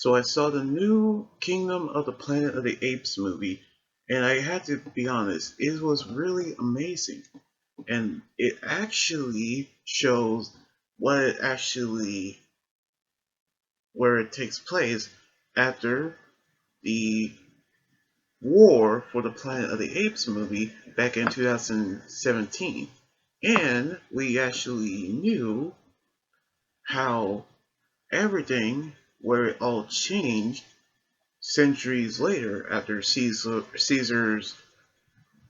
So I saw the new Kingdom of the Planet of the Apes movie, and I had to be honest, it was really amazing. And it actually shows what it actually where it takes place after the War for the Planet of the Apes movie back in 2017. And we actually knew how everything, where it all changed centuries later after Caesar's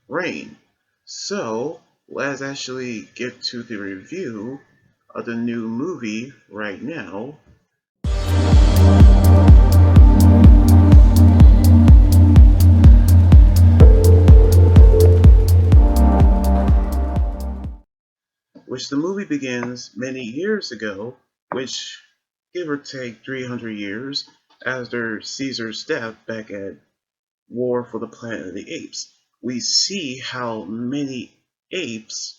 reign. So let's actually get to the review of the new movie right now, which the movie begins many years ago, which give or take 300 years after Caesar's death back at War for the Planet of the Apes. We see how many apes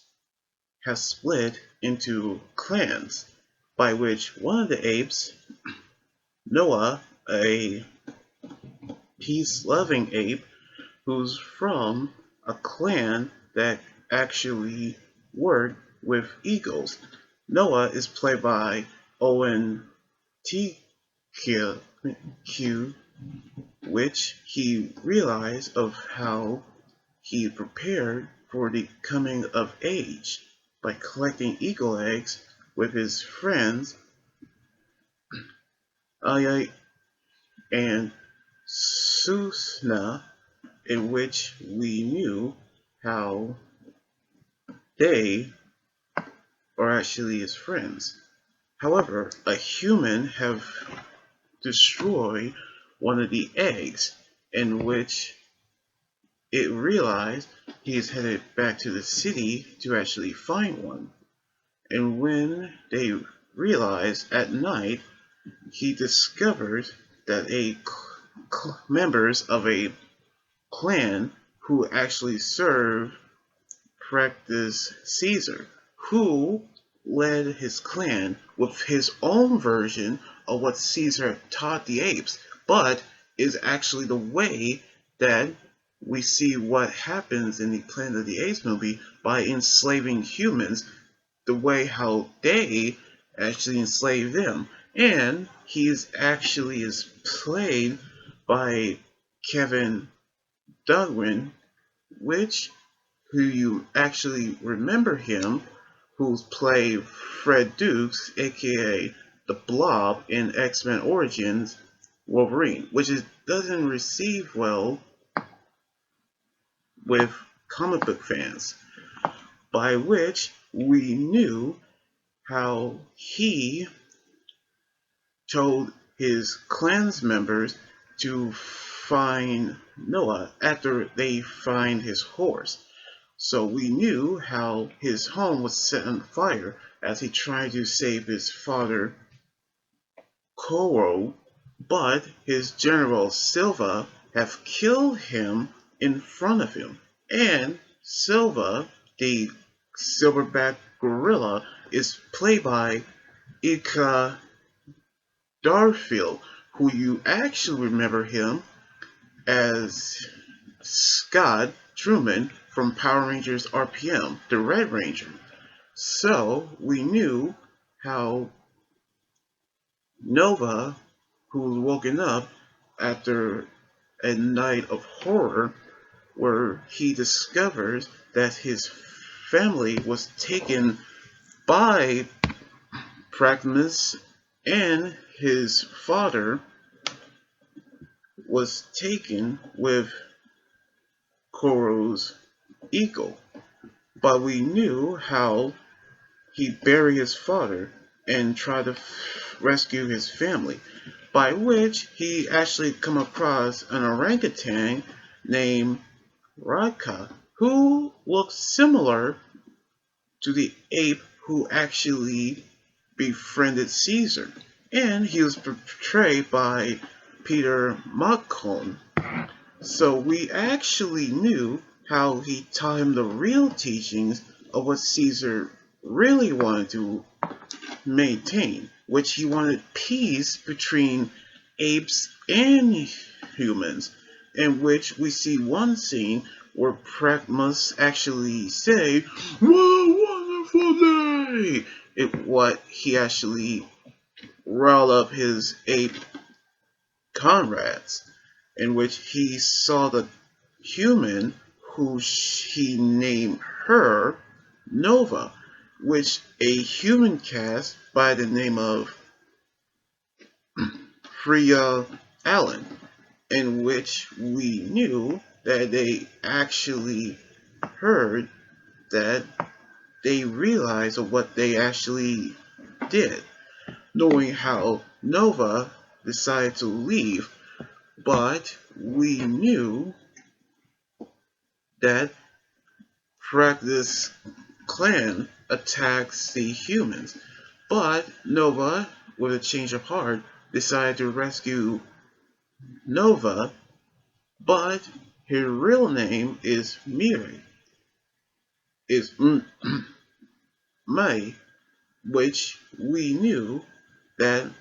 have split into clans, by which one of the apes, Noah, a peace-loving ape who's from a clan that actually worked with eagles. Noah is played by Owen T. Q, which he realized of how he prepared for the coming of age by collecting eagle eggs with his friends Aya and Susna, in which we knew how they are actually his friends. However, a human have destroyed one of the eggs, in which it realized he is headed back to the city to actually find one. And when they realized at night, he discovered that members of a clan who actually served practice Caesar, who led his clan with his own version of what Caesar taught the apes, but is actually the way that we see what happens in the Planet of the Apes movie by enslaving humans, the way how they actually enslave them. And he is played by Kevin Duggan, which who you actually remember him, who's played Fred Dukes, aka the Blob in X-Men Origins Wolverine, which doesn't receive well with comic book fans, by which we knew how he told his clan's members to find Noah after they find his horse. So we knew how his home was set on fire as he tried to save his father Koro, but his general Silva have killed him in front of him. And Silva, the silverback gorilla, is played by Ika Darfield, who you actually remember him as Scott Truman from Power Rangers RPM, the Red Ranger. So we knew how Nova, who's woken up after a night of horror where he discovers that his family was taken by Pragmus and his father was taken with Koro's eagle. But we knew how he buried his father and tried to rescue his family, by which he actually come across an orangutan named Raka, who looks similar to the ape who actually befriended Caesar. And he was portrayed by Peter Malcolm. So we actually knew how he taught him the real teachings of what Caesar really wanted to maintain, which he wanted peace between apes and humans, in which we see one scene where Pragmus actually say, "What a wonderful day!" What he actually riled up his ape comrades, in which he saw the human who he named her Nova, which a human cast by the name of Freya Allen, in which we knew that they actually heard that they realized of what they actually did, knowing how Nova decided to leave, but we knew that Practice Clan attacks the humans, but Nova, with a change of heart, decided to rescue Nova, but her real name is Miri, is May, which we knew that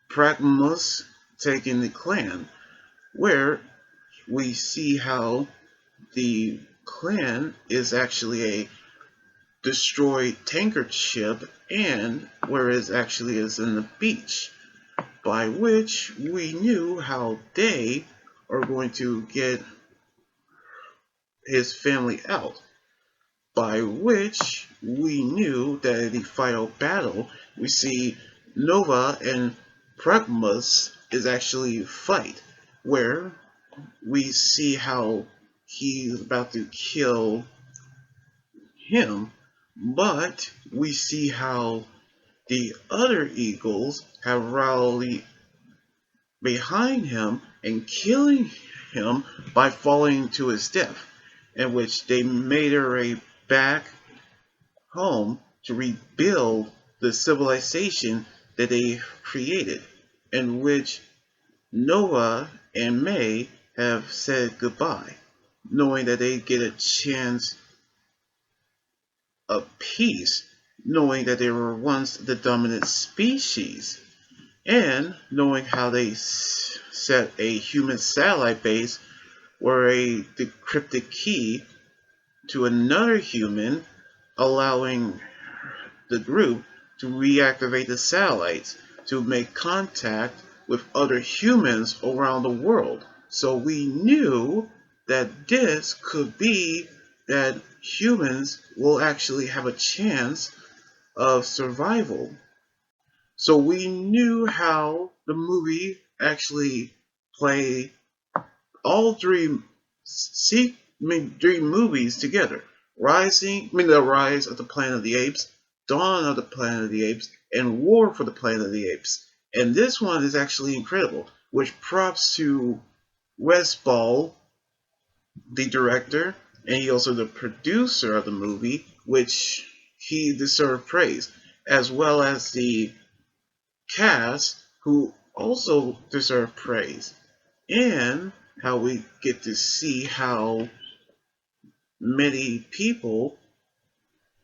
Pragmus taking the clan, where we see how the clan is actually a destroyed tanker ship, and whereas actually is in the beach, by which we knew how they are going to get his family out, by which we knew that in the final battle we see Nova and Pragmus is actually fight, where we see how he's about to kill him, but we see how the other eagles have rallied behind him and killing him by falling to his death, in which they made her way back home to rebuild the civilization that they created, in which Noah and May have said goodbye, knowing that they get a chance of peace, knowing that they were once the dominant species, and knowing how they set a human satellite base where a decrypted key to another human, allowing the group to reactivate the satellites to make contact with other humans around the world. So we knew that this could be that humans will actually have a chance of survival. So we knew how the movie actually played all three movies together. The Rise of the Planet of the Apes, Dawn of the Planet of the Apes, and War for the Planet of the Apes. And this one is actually incredible, which props to Wes Ball, the director, and he also the producer of the movie, which he deserved praise, as well as the cast, who also deserve praise, and how we get to see how many people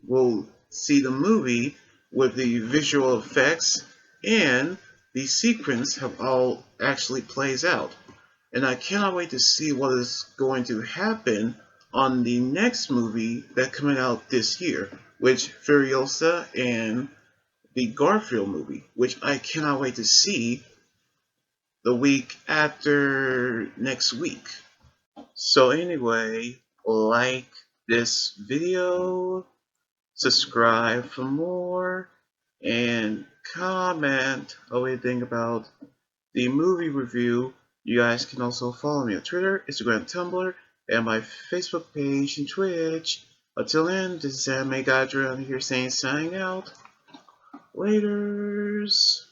will see the movie with the visual effects and the sequence have all actually plays out. And I cannot wait to see what is going to happen on the next movie that coming out this year, which Furiosa and the Garfield movie, which I cannot wait to see the week after next week. So anyway, like this video, subscribe for more, and comment what you think about the movie review. You guys can also follow me on Twitter, Instagram, Tumblr, and my Facebook page and Twitch. Until then, this is Anime Gadra. I'm here saying signing out. Laters.